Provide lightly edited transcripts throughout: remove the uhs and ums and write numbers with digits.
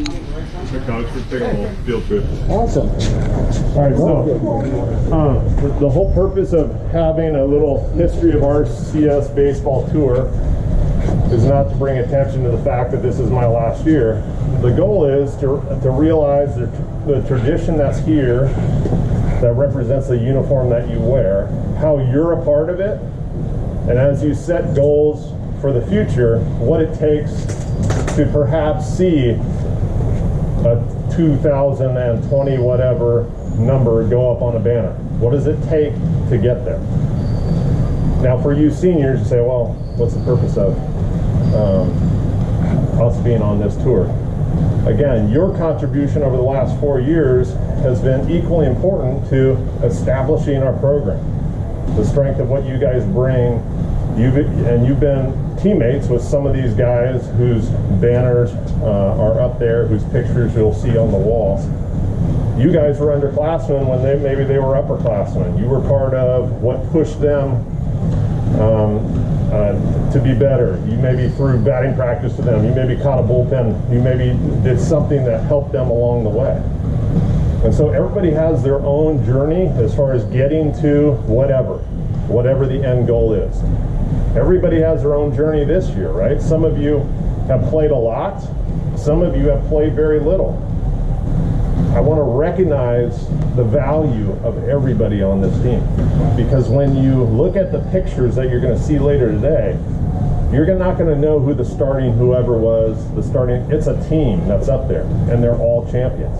Coach, we're taking a little field trip. Awesome. All right, so the whole purpose of having a little history of RCS baseball tour is not to bring attention to the fact that this is my last year. The goal is to realize the tradition that's here that represents the uniform that you wear, how you're a part of it, and as you set goals for the future, what it takes to perhaps see a 2020 whatever number go up on a banner. What does it take to get there? Now for you seniors, you say, well, what's the purpose of us being on this tour? Again, your contribution over the last 4 years has been equally important to establishing our program. The strength of what you guys bring, you've been teammates with some of these guys whose banners are up there, whose pictures you'll see on the wall. You guys were underclassmen when maybe they were upperclassmen. You were part of what pushed them to be better. You maybe threw batting practice to them. You maybe caught a bullpen. You maybe did something that helped them along the way. And so everybody has their own journey as far as getting to whatever the end goal is. Everybody has their own journey this year, right? Some of you have played a lot. Some of you have played very little. I want to recognize the value of everybody on this team, because when you look at the pictures that you're going to see later today, you're not going to know who the starting whoever was. It's a team that's up there, and they're all champions.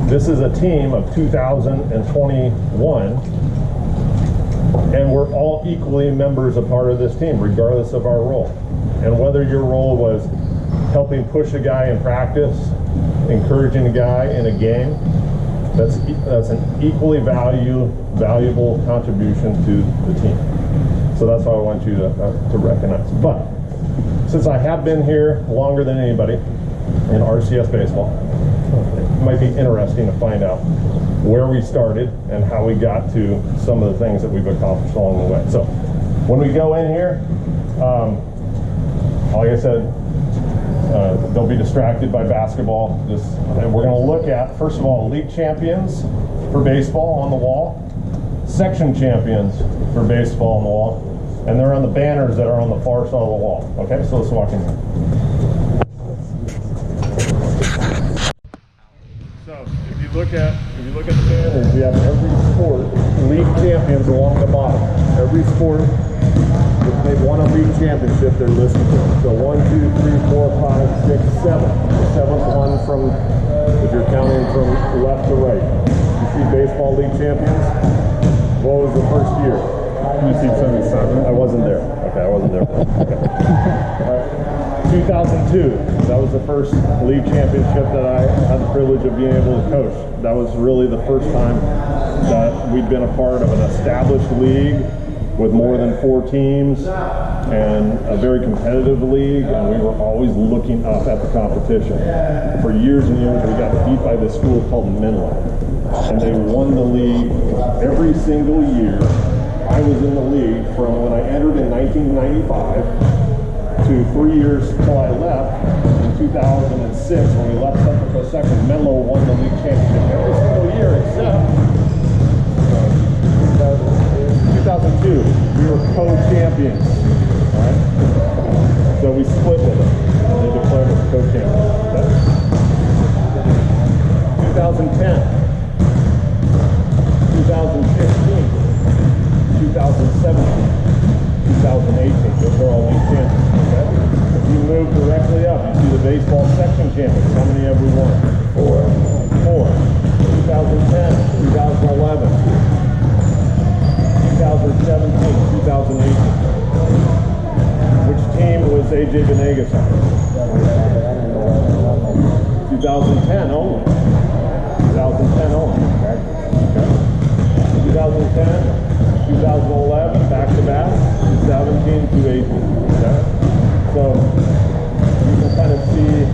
This is a team of 2021, and we're all equally members, a part of this team, regardless of our role. And whether your role was helping push a guy in practice, encouraging a guy in a game, that's an equally valuable contribution to the team. So that's what I want you to recognize. But since I have been here longer than anybody in RCS baseball, it might be interesting to find out where we started and how we got to some of the things that we've accomplished along the way. So when we go in here, like I said, don't be distracted by basketball. We're going to look at, first of all, league champions for baseball on the wall, section champions for baseball on the wall, and they're on the banners that are on the far side of the wall. Okay, so let's walk in here. So if you look at the banners, we have every sport league champions along the bottom. Every sport, if they've won a league championship, they're listed there. So 1, 2, 3, 4, 5, 6, 7. The seventh one from, if you're counting from left to right. You see baseball league champions? What was the first year? 1977. I wasn't there. Okay, I wasn't there. Okay. 2002. That was the first league championship that I had the privilege of being able to coach. That was really the first time that we'd been a part of an established league with more than 4 teams and a very competitive league, and we were always looking up at the competition. For years and years, we got beat by this school called Menlo, and they won the league every single year. I was in the league from when I entered in 1995 to 3 years till I left in 2006. When we left Central Coast Section, Menlo won the league championship every single year except 2002, we were co-champions, right? So we split with them. They declared us co-champions. Okay? 2010, 2015, 2017, 2018. Those are all league champions. Okay? If you move directly up, you see the baseball section champions. How many have we won? 4. 2010, 2011. 2017, 2018. Which team was AJ Venegas on? 2010 only. 2010 only. Okay. 2010, 2011, back to back, 2017 to 18. Okay. So you can kind of see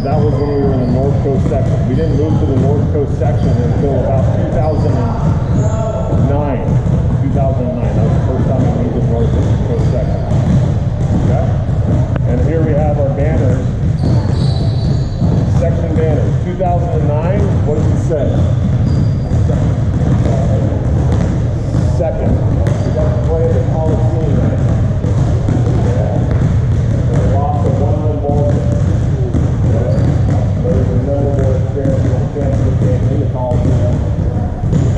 that was when we were in the North Coast section. We didn't move to the North Coast section until about 2009. 2009. That was the first time we moved to the North Coast section. Okay? And here we have our banners banners. 2009, what does it say? Second. We got to play the Coliseum. Lost a 1-run ball game. There's another more championship game in the Coliseum.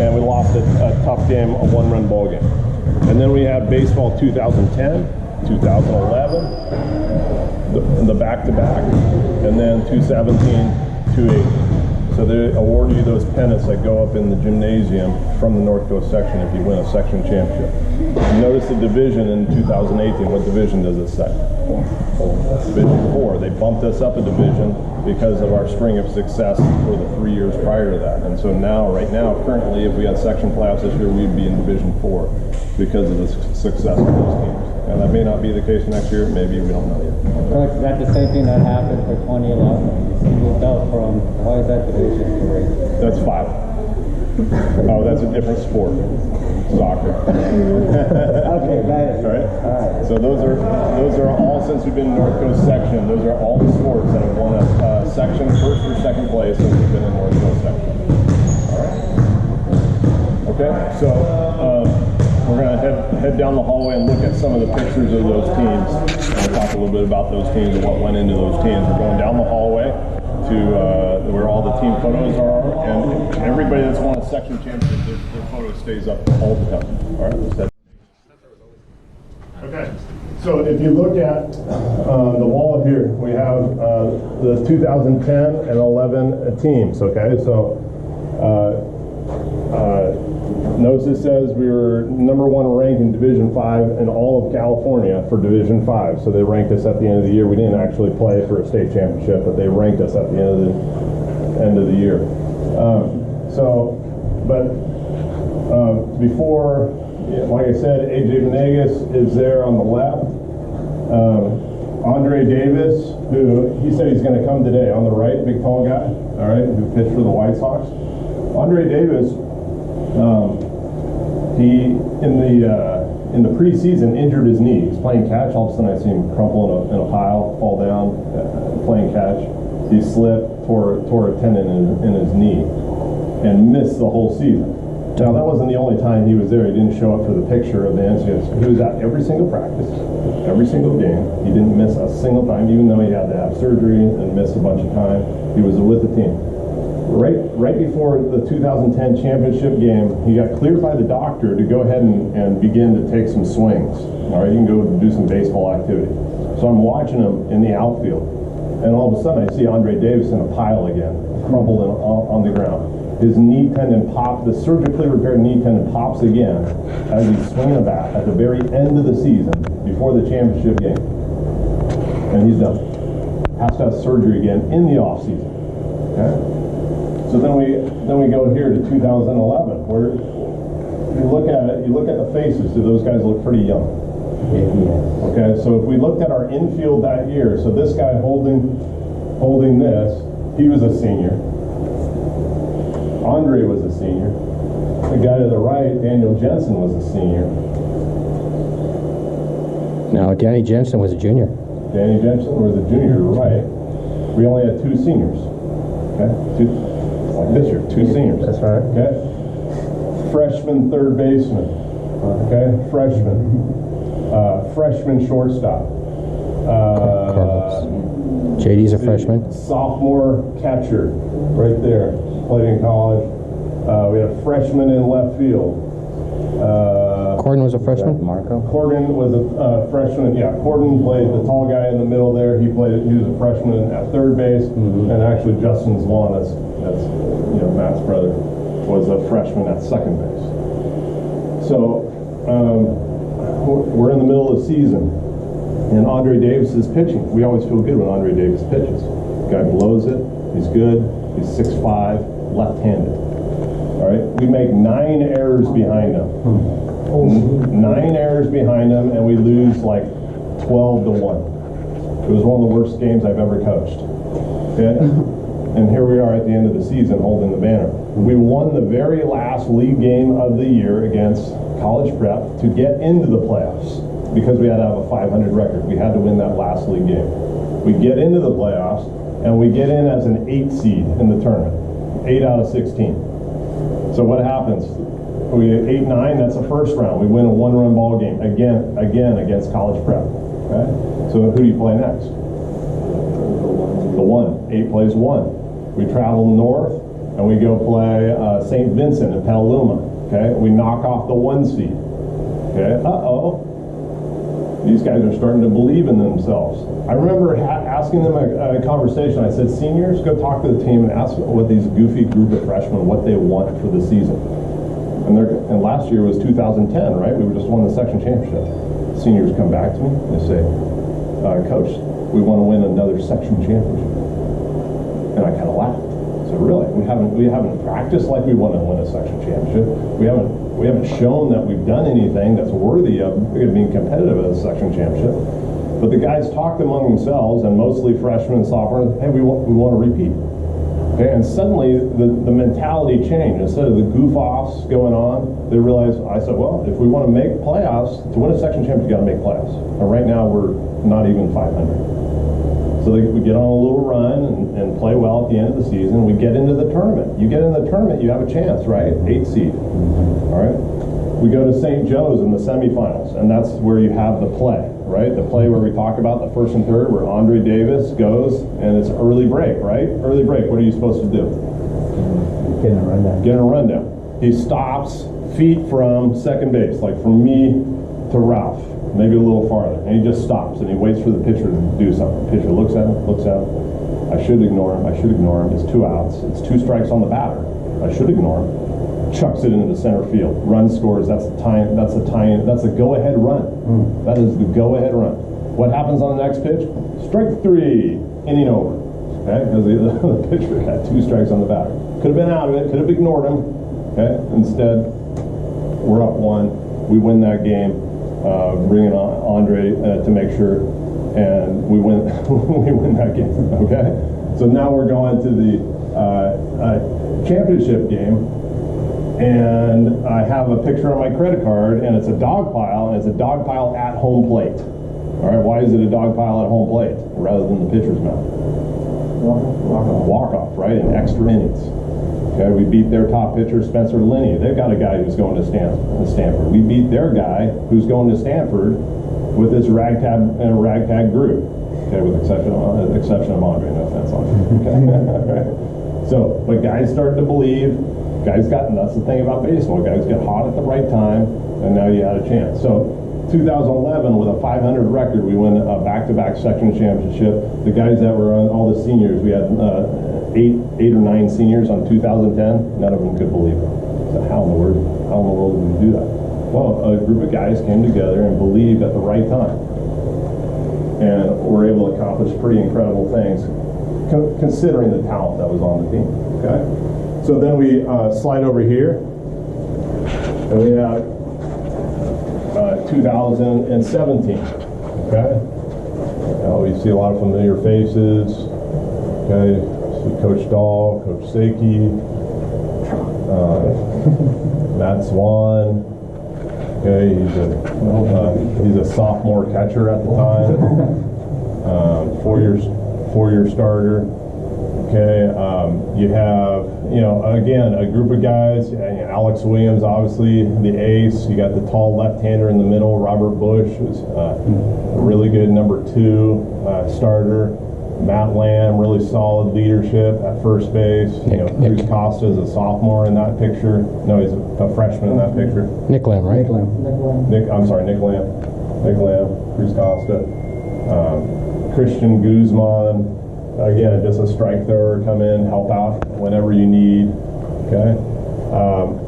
And we lost a tough game, a 1-run ball game. And then we have baseball 2010, 2011, the back-to-back, and then 217, 280. So they award you those pennants that go up in the gymnasium from the North Coast section if you win a section championship. You notice the division in 2018. What division does it say? Division 4. They bumped us up a division because of our string of success for the 3 years prior to that. And so now, right now, currently, if we had section playoffs this year, we'd be in Division 4 because of the success of those teams. And that may not be the case next year. Maybe we don't know yet. Coach, is that the same thing that happened for 2011? You moved up from, why is that Division 3? That's 5. Oh, that's a different sport. Soccer. Okay, got it. All right. All right. So those are all, since we've been in North Coast section, those are all the sports that have won a section, first or second place since we've been in North Coast section. All right. Okay. So we're going to head down the hallway and look at some of the pictures of those teams. And we'll talk a little bit about those teams and what went into those teams. We're going down the hallway to where all the team photos are, and everybody that's won a section championship, their photo stays up all the time. All right, let's head. Okay, so if you look at the wall here, we have the 2010 and 11 teams. Okay, so notice it says we were #1 ranked in Division 5 in all of California for Division 5. So they ranked us at the end of the year. We didn't actually play for a state championship, but they ranked us at the end of the year. Before, like I said, AJ Venegas is there on the left. Andre Davis, who he said he's going to come today, on the right, big tall guy, all right, who pitched for the White Sox. Andre Davis, he in the preseason injured his knee. He's playing catch. All of a sudden, I see him crumple in a pile, fall down, playing catch. He slipped, tore a tendon in his knee, and missed the whole season. Now, that wasn't the only time he was there. He didn't show up for the picture of the incidents. He was at every single practice, every single game. He didn't miss a single time, even though he had to have surgery and miss a bunch of time. He was with the team. Right before the 2010 championship game, he got cleared by the doctor to go ahead and begin to take some swings. All right, you can go do some baseball activity. So I'm watching him in the outfield, and all of a sudden I see Andre Davis in a pile again, crumpled on the ground. His knee tendon popped, the surgically repaired knee tendon pops again as he's swinging a bat at the very end of the season before the championship game. And he's done. Has to have surgery again in the off season. Okay? So then we go here to 2011, where you look at it, you look at the faces. Do those guys look pretty young? Yeah. Okay, so if we looked at our infield that year, so this guy holding this, he was a senior. Andre was a senior. The guy to the right, Daniel Jensen, was a senior. No, Danny Jensen was a junior. Danny Jensen was a junior, right. We only had 2 seniors. Okay, like this year, 2 seniors. That's right. Okay, freshman third baseman. Okay, freshman. Freshman shortstop. JD's a freshman. Sophomore catcher, right there. Played in college. We had a freshman in left field. Corden was a freshman? Marco? Corden was a freshman. Yeah, Corden played the tall guy in the middle there. He was a freshman at third base. Mm-hmm. And actually Justin Zwan, that's Matt's brother, was a freshman at second base. So we're in the middle of the season, and Andre Davis is pitching. We always feel good when Andre Davis pitches. Guy blows it. He's good. He's 6'5", left-handed. All right, we make 9 errors behind him. 9 errors behind him, and we lose like 12-1. It was one of the worst games I've ever coached. Okay, and here we are at the end of the season holding the banner. We won the very last league game of the year against College Prep to get into the playoffs because we had to have a 500 record. We had to win that last league game. We get into the playoffs, and we get in as an 8 seed in the tournament, 8 out of 16. So what happens? We 8-9. That's the first round. We win a 1-run ball game again against College Prep. Okay. So who do you play next? The 1. 8 plays 1. We travel north and we go play St. Vincent in Petaluma. Okay. We knock off the 1 seed. Okay. These guys are starting to believe in themselves. I remember asking them a conversation. I said, seniors, go talk to the team and ask what these goofy group of freshmen, what they want for the season. And last year was 2010, right? We just won the section championship. Seniors come back to me. They say, Coach, we want to win another section championship. And I kind of laughed. So really, we haven't practiced like we want to win a section championship. We haven't shown that we've done anything that's worthy of being competitive at a section championship. But the guys talked among themselves, and mostly freshmen and sophomores. Hey, we want to repeat. Okay, and suddenly the mentality changed. Instead of the goof-offs going on, they realized, I said, well, if we want to make playoffs, to win a section championship, you got to make playoffs. And right now, we're not even 500. So we get on a little run and play well at the end of the season. We get into the tournament. You get in the tournament, you have a chance, right? 8 seed. All right? We go to St. Joe's in the semifinals, and that's where you have the play, right? The play where we talk about the first and third, where Andre Davis goes, and it's early break, right? Early break, what are you supposed to do? Getting a rundown. Getting a rundown. He stops feet from second base, like from me to Ralph, maybe a little farther, and he just stops, and he waits for the pitcher to do something. The pitcher looks at him. I should ignore him. It's 2 outs. It's 2 strikes on the batter. I should ignore him. Chucks it into the center field. Run scores. That's the tie-in. That's a go-ahead run. That is the go-ahead run. What happens on the next pitch? Strike 3. Inning over. Okay, because the pitcher had 2 strikes on the batter. Could have been out of it. Could have ignored him. Okay. Instead, we're up 1. We win that game. Bringing on Andre to make sure, and we win. We win that game. Okay. So now we're going to the championship game. And I have a picture on my credit card, and it's a dog pile, and it's a dog pile at home plate. All right, why is it a dog pile at home plate rather than the pitcher's mound? Walk-off, right, in extra innings. Okay, we beat their top pitcher, Spencer Linney. They've got a guy who's going to Stanford. We beat their guy who's going to Stanford with this ragtag group. Okay, with exception of Andre, no offense, Andre. Okay. So, but guys started to believe. That's the thing about baseball. Guys get hot at the right time, and now you had a chance. So 2011, with a 500 record, we win a back-to-back section championship. The guys that were on, all the seniors, we had 8 or 9 seniors on 2010. None of them could believe it. So how in the world did we do that? Well, a group of guys came together and believed at the right time, and were able to accomplish pretty incredible things, considering the talent that was on the team. Okay. So then we slide over here, and we have 2017. Okay, we see a lot of familiar faces. Okay, see Coach Dahl, Coach Seiki, Matt Swan. Okay, he's a sophomore catcher at the time. 4-year starter. Okay, you have, again, a group of guys. Alex Williams, obviously, the ace. You got the tall left-hander in the middle. Robert Bush was a really good number 2 starter. Matt Lamb, really solid leadership at first base. Cruz Costa is a sophomore in that picture. No, he's a freshman in that picture. Nick Lamb, right? Nick Lamb. Cruz Costa. Christian Guzman. Again, just a strike thrower, come in, help out whenever you need. Okay.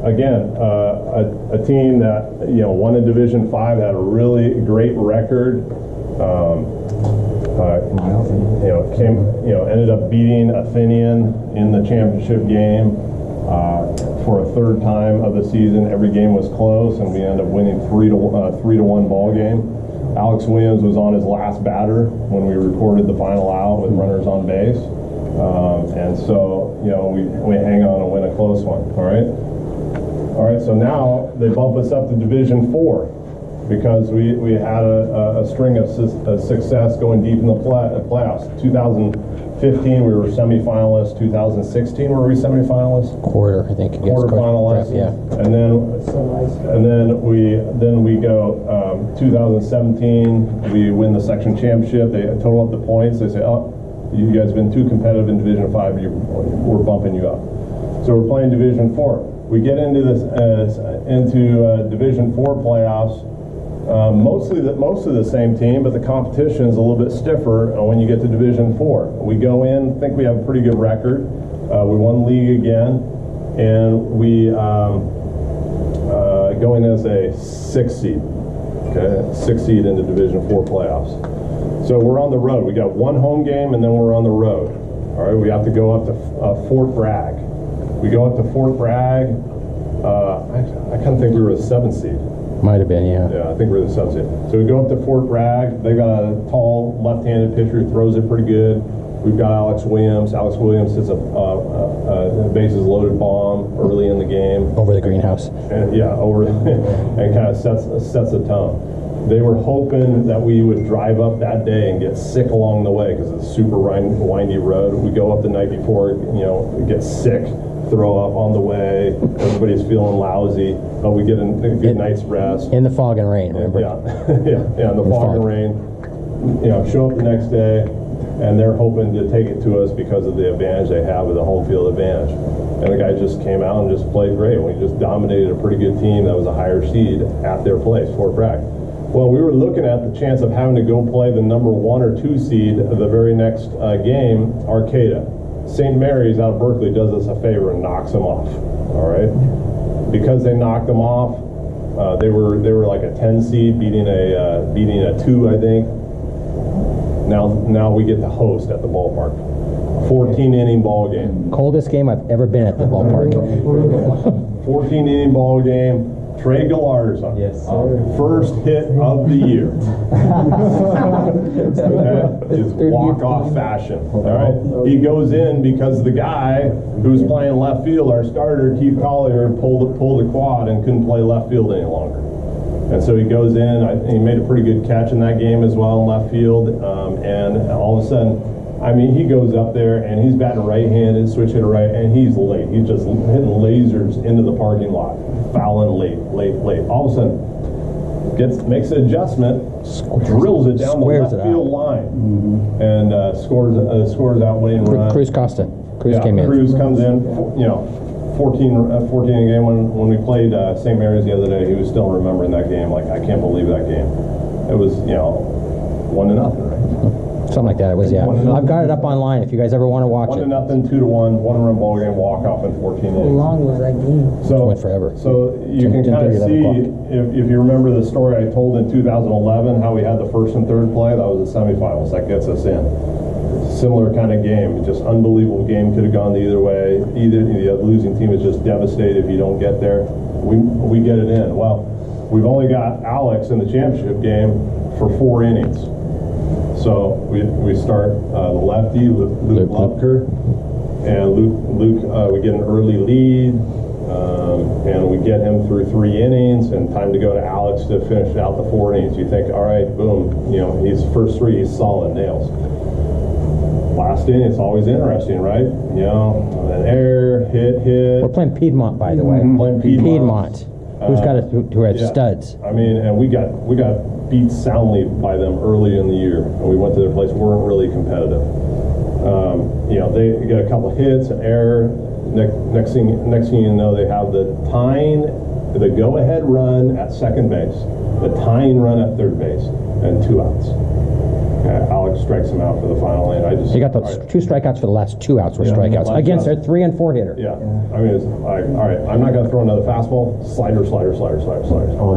Again, a team that won in Division 5, had a really great record. Ended up beating Athenian in the championship game for a 3rd time of the season. Every game was close, and we ended up winning 3-1 ball game. Alex Williams was on his last batter when we recorded the final out with runners on base. And so, we hang on and win a close one, all right? So now they bump us up to Division 4 because we had a string of success going deep in the playoffs. 2014 15, we were semifinalists. 2016, were we semifinalists? Quarter, I think. Quarterfinalists. Yeah. And then we go 2017. We win the section championship. They total up the points. They say, "Oh, you guys have been too competitive in Division 5. We're bumping you up." So we're playing Division 4. We get into Division 4 playoffs. Most of the same team, but the competition is a little bit stiffer when you get to Division 4. We go in, think we have a pretty good record. We won league again, and we go in as a 6th seed. Okay, 6th seed into Division 4 playoffs. So we're on the road. We got one home game, and then we're on the road. All right, we have to go up to Fort Bragg. We go up to Fort Bragg. I kind of think we were the 7th seed. Might have been, yeah. Yeah, I think we're the 7th seed. So we go up to Fort Bragg. They got a tall left-handed pitcher who throws it pretty good. We've got Alex Williams. Alex Williams hits a bases loaded bomb early in the game. Over the greenhouse. And, yeah, over and kind of sets a tone. They were hoping that we would drive up that day and get sick along the way because it's a super windy road. We go up the night before, get sick, throw up on the way. Everybody's feeling lousy, but we get a good night's rest. In the fog and rain, remember? Yeah, in the fog and rain. Show up the next day, and they're hoping to take it to us because of the advantage they have with the home field advantage. And the guy just came out and just played great. We just dominated a pretty good team that was a higher seed at their place, Fort Bragg. Well, we were looking at the chance of having to go play the number 1 or 2 seed the very next game, Arcata. St. Mary's out of Berkeley does us a favor and knocks them off. All right, because they knocked them off, they were like a 10 seed beating a 2, I think. Now we get to host at the ballpark. 14-inning ball game. Coldest game I've ever been at the ballpark. 14-inning ball game. Trey Gillard is on. Yes, First hit of the year. Just walk-off fashion. All right. He goes in because the guy who's playing left field, our starter, Keith Collier, pulled a quad and couldn't play left field any longer. And so he goes in. He made a pretty good catch in that game as well in left field. And all of a sudden, he goes up there and he's batting right-handed, switch hitter right, and he's late. He's just hitting lasers into the parking lot, fouling late. All of a sudden, makes an adjustment, drills it down the left field line, and scores out winning run. Cruz came in. Cruz comes in. 14 a game. When we played St. Mary's the other day, he was still remembering that game. Like, I can't believe that game. It was 1-0, right? Something like that. It was, yeah. I've got it up online if you guys ever want to watch it. 1-0, 2-1, 1-run ball game, walk off in 14 innings. How long was that game? So went forever. So you can kind of see, if you remember the story I told in 2011, how we had the first and third play, that was the semifinals. That gets us in. Similar kind of game, just unbelievable game. Could have gone the either way. Either the losing team is just devastated if you don't get there. We get it in. Well, we've only got Alex in the championship game for 4 innings. So we start the lefty, Luke Lubker, and Luke we get an early lead, and we get him through 3 innings, and time to go to Alex to finish out the 4 innings. You think, all right, boom, he's first 3, he's solid, nails. Last inning, it's always interesting, right? An error, hit. We're playing Piedmont, by the way. Playing Piedmont. Who had studs. And we got beat soundly by them early in the year, and we went to their place. We weren't really competitive. They get a couple hits, an error. Next thing you know, they have the go-ahead run at second base, the tying run at third base, and 2 outs. Alex strikes him out for the final inning. He got those 2 strikeouts for the last 2 outs were strikeouts against their 3 and 4 hitter. Yeah. It's like, all right, I'm not going to throw another fastball. Slider. Oh,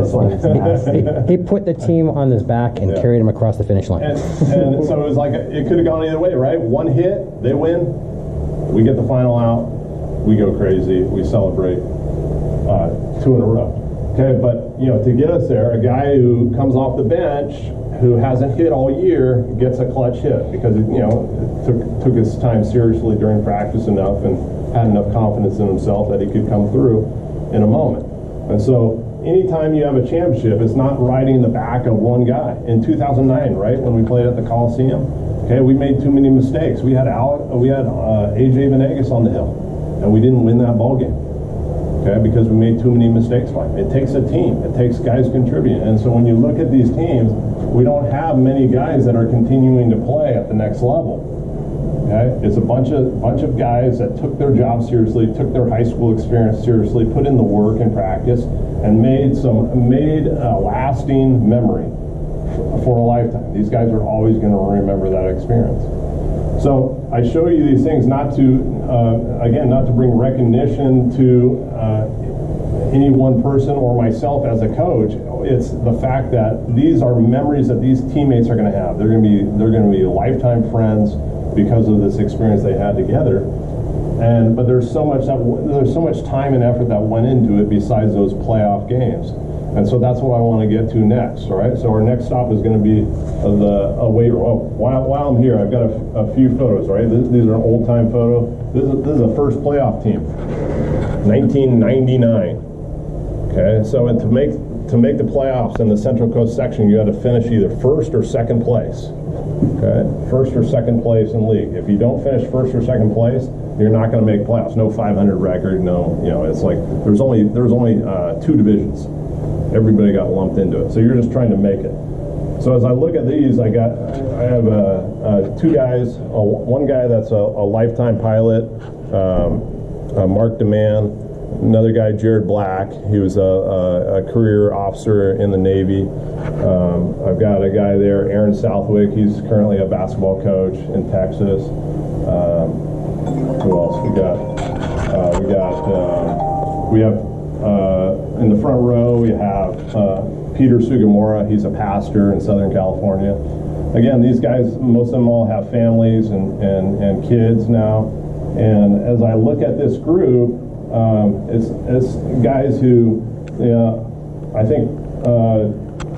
he put the team on his back and carried him across the finish line. And so it was like it could have gone either way, right? 1 hit, they win. We get the final out. We go crazy. We celebrate 2 in a row. Okay, but to get us there, a guy who comes off the bench, who hasn't hit all year, gets a clutch hit because took his time seriously during practice enough and had enough confidence in himself that he could come through in a moment. And so anytime you have a championship, it's not riding the back of one guy. In 2009, right, when we played at the Coliseum, Okay, we made too many mistakes. We had AJ Venegas on the hill, and we didn't win that ball game. Okay, because we made too many mistakes. It takes a team. It takes guys contributing. And so when you look at these teams, we don't have many guys that are continuing to play at the next level. Okay, it's a bunch of guys that took their job seriously, took their high school experience seriously, put in the work and practice, and made a lasting memory for a lifetime. These guys are always going to remember that experience. So I show you these things not to bring recognition to any one person or myself as a coach. It's the fact that these are memories that these teammates are going to have. They're going to be lifetime friends because of this experience they had together. But there's so much time and effort that went into it besides those playoff games. And so that's what I want to get to next, all right? So our next stop is going to be the weight room. Oh, while I'm here, I've got a few photos, right? These are an old-time photo. This is the first playoff team, 1999. Okay, so to make the playoffs in the Central Coast section, you had to finish either first or second place. Okay, first or second place in league. If you don't finish first or second place, you're not going to make playoffs. No 500 record. No, it's like there's only 2 divisions. Everybody got lumped into it. So you're just trying to make it. So as I look at these, I have 2 guys. One guy that's a lifetime pilot, Mark DeMann. Another guy, Jared Black. He was a career officer in the Navy. I've got a guy there, Aaron Southwick. He's currently a basketball coach in Texas. Who else we got? We have in the front row, we have Peter Sugimura. He's a pastor in Southern California. Again, these guys, most of them all have families and kids now. And as I look at this group, it's guys who, I think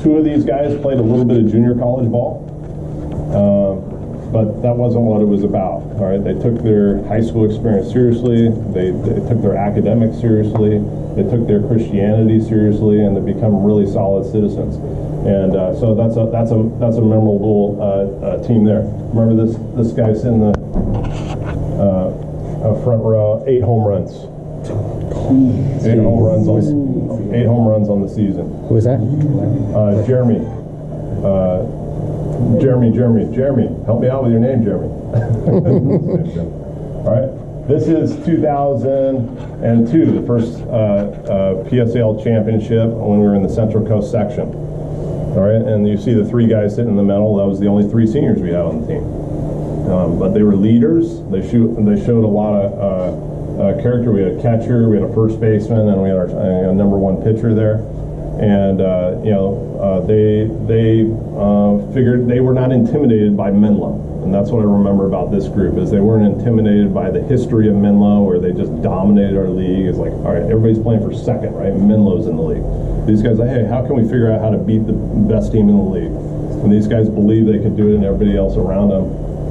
2 of these guys played a little bit of junior college ball. But that wasn't what it was about. All right, they took their high school experience seriously. They took their academics seriously. They took their Christianity seriously, and they become really solid citizens. And so that's a memorable team there. Remember this guy's in the front row, 8 home runs. 8 home runs on the season. Who was that? Jeremy. Jeremy, help me out with your name, Jeremy. All right, this is 2002, the first PSAL championship when we were in the Central Coast section. All right, and you see the 3 guys sitting in the middle. That was the only 3 seniors we had on the team. But they were leaders. They showed a lot of character. We had a catcher, we had a first baseman, and we had our number 1 pitcher there. And they figured they were not intimidated by Menlo, and that's what I remember about this group is they weren't intimidated by the history of Menlo, where they just dominated our league. It's like, all right, everybody's playing for second, right? Menlo's in the league. These guys are, hey, how can we figure out how to beat the best team in the league? And these guys believed they could do it, and everybody else around them,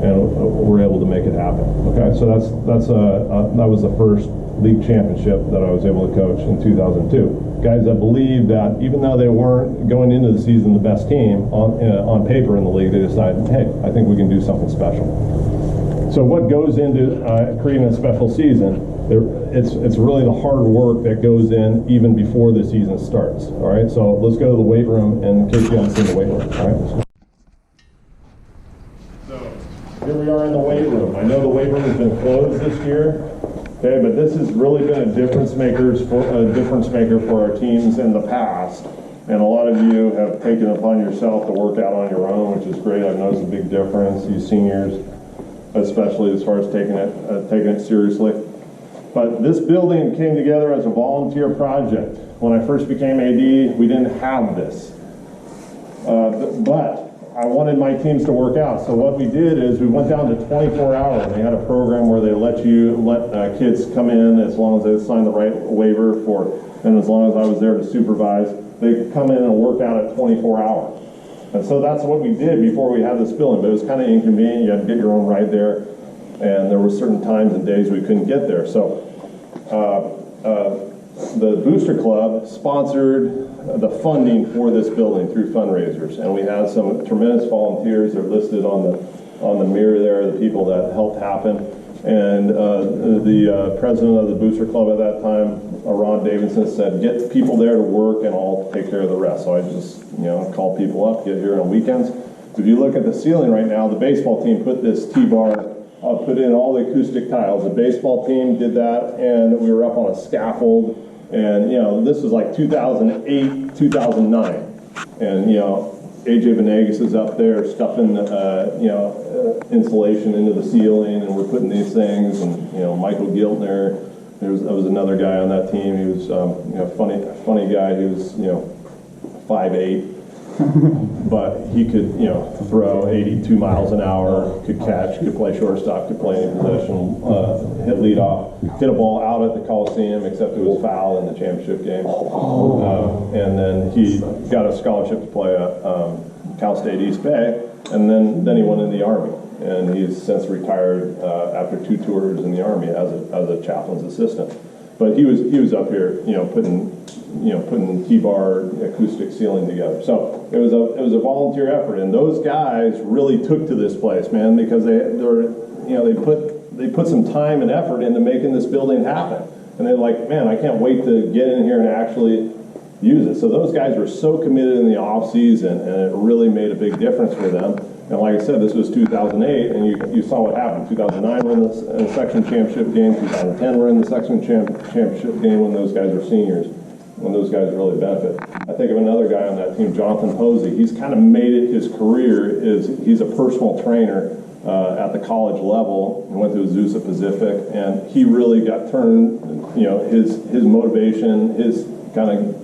and were able to make it happen. Okay, so that was the first league championship that I was able to coach in 2002. Guys that believed that even though they weren't going into the season the best team on paper in the league, they decided, hey, I think we can do something special. So what goes into creating a special season? It's really the hard work that goes in even before the season starts. All right, so let's go to the weight room, and in case you haven't seen the weight room. All right. So here we are in the weight room. I know the weight room has been closed this year. Okay, but this has really been a difference maker for our teams in the past, and a lot of you have taken it upon yourself to work out on your own, which is great. I've noticed a big difference. You seniors, especially as far as taking it seriously. But this building came together as a volunteer project. When I first became AD, we didn't have this, but I wanted my teams to work out. So what we did is we went down to 24 hours. They had a program where they let kids come in as long as they signed the right waiver and as long as I was there to supervise, they could come in and work out at 24 hours. And so that's what we did before we had this building, but it was kind of inconvenient. You had to get your own ride there, and there were certain times and days we couldn't get there. So the Booster Club sponsored the funding for this building through fundraisers, and we had some tremendous volunteers. They're listed on on the mirror there, the people that helped happen. And the president of the Booster Club at that time, Ron Davidson, said, get people there to work and I'll take care of the rest. So I just, call people up, get here on weekends. If you look at the ceiling right now, the baseball team put this T-bar, put in all the acoustic tiles. The baseball team did that, and we were up on a scaffold. And, this was like 2008, 2009. And, AJ Venegas is up there stuffing, insulation into the ceiling, and we're putting these things. And, Michael Giltner, there was another guy on that team. He was, funny guy. He was, 5'8". But he could, throw 82 miles an hour, could catch, could play shortstop, could play any position, hit leadoff, hit a ball out at the Coliseum, except it was foul in the championship game. And then he got a scholarship to play at Cal State East Bay, and then he went in the Army. And he's since retired after 2 tours in the Army as a chaplain's assistant. But he was up here, putting T-bar acoustic ceiling together. So it was a volunteer effort, and those guys really took to this place, man, because they put some time and effort into making this building happen. And they're like, man, I can't wait to get in here and actually use it. So those guys were so committed in the off season, and it really made a big difference for them. And like I said, this was 2008, and you saw what happened. 2009 we're in the section championship game. 2010 we're in the section championship game when those guys were seniors, when those guys really benefit. I think of another guy on that team, Jonathan Posey. He's kind of made it his career. He's a personal trainer at the college level. He went to Azusa Pacific, and he really got turned, his motivation, his kind of,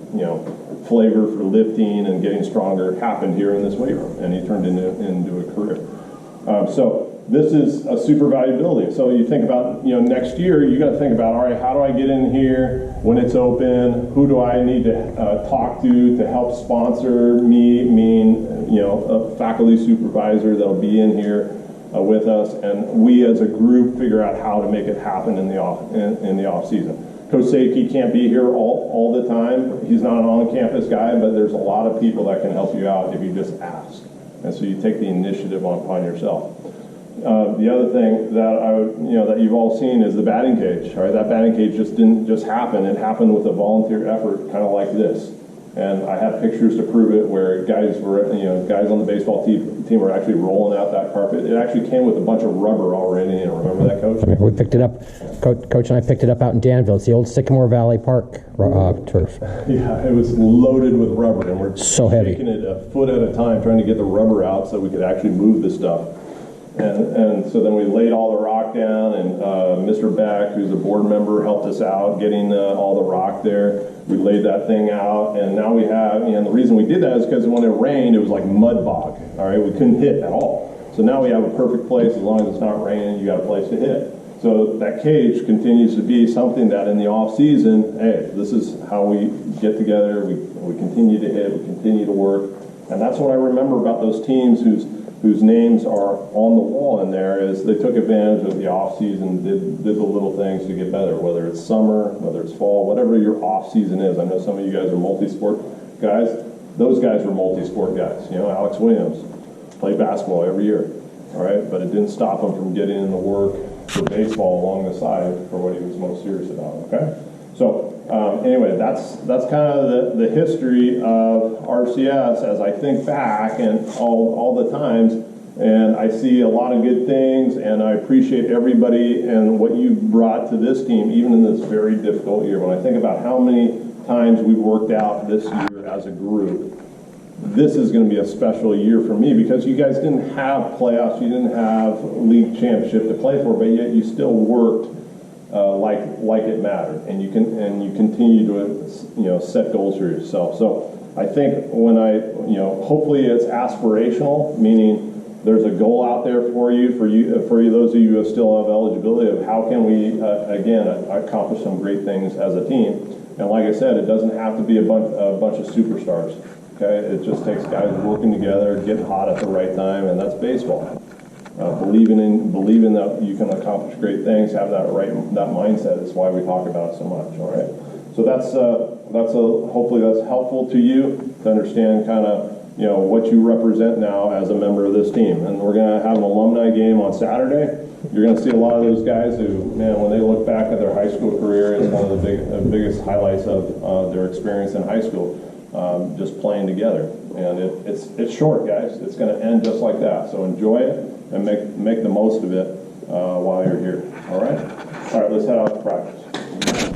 flavor for lifting and getting stronger happened here in this weight room, and he turned into a career. So this is a super valued building. So you think about, next year, you got to think about, all right, how do I get in here when it's open? Who do I need to talk to help sponsor me, a faculty supervisor that'll be in here with us, and we as a group figure out how to make it happen in the off season. Coach Seiki can't be here all the time. He's not an on-campus guy, but there's a lot of people that can help you out if you just ask. And so you take the initiative upon yourself. The other thing that that you've all seen is the batting cage. Right, that batting cage didn't just happen. It happened with a volunteer effort, kind of like this. And I have pictures to prove it where guys on the baseball team were actually rolling out that carpet. It actually came with a bunch of rubber already. Remember that, Coach? We picked it up. Coach and I picked it up out in Danville. It's the old Sycamore Valley Park turf. Yeah, it was loaded with rubber, and we're so heavy, taking it a foot at a time, trying to get the rubber out so we could actually move the stuff. And so then we laid all the rock down, and Mr. Beck, who's a board member, helped us out getting all the rock there. We laid that thing out, and now we have, and the reason we did that is because when it rained, it was like mud bog, all right? We couldn't hit at all. So now we have a perfect place. As long as it's not raining, you got a place to hit. So that cage continues to be something that in the off season, hey, this is how we get together, we continue to hit, we continue to work. And that's what I remember about those teams whose names are on the wall in there, is they took advantage of the off season, did the little things to get better, whether it's summer, whether it's fall, whatever your off season is. I know some of you guys are multi-sport guys. Those guys were multi-sport guys. Alex Williams played basketball every year, all right? But it didn't stop him from getting in the work for baseball along the side for what he was most serious about, okay? So anyway, that's kind of the history of RCS as I think back and all the times, and I see a lot of good things, and I appreciate everybody and what you brought to this team, even in this very difficult year. When I think about how many times we've worked out this year as a group, this is going to be a special year for me because you guys didn't have playoffs, you didn't have league championship to play for, but yet you still worked like it mattered, and you continue to set goals for yourself. So I think when hopefully it's aspirational, meaning there's a goal out there for you those of you who still have eligibility of how can we again accomplish some great things as a team. And like I said, it doesn't have to be a bunch of superstars. Okay, it just takes guys working together, getting hot at the right time, and that's baseball. Believing that you can accomplish great things, have that mindset is why we talk about it so much. All right, so hopefully that's helpful to you to understand kind of you know, what you represent now as a member of this team. And we're going to have an alumni game on Saturday. You're going to see a lot of those guys who, man, when they look back at their high school career, it's one of the biggest highlights of their experience in high school, just playing together. And it's short, guys. It's going to end just like that. So enjoy it and make the most of it while you're here. All right? All right, let's head out to practice.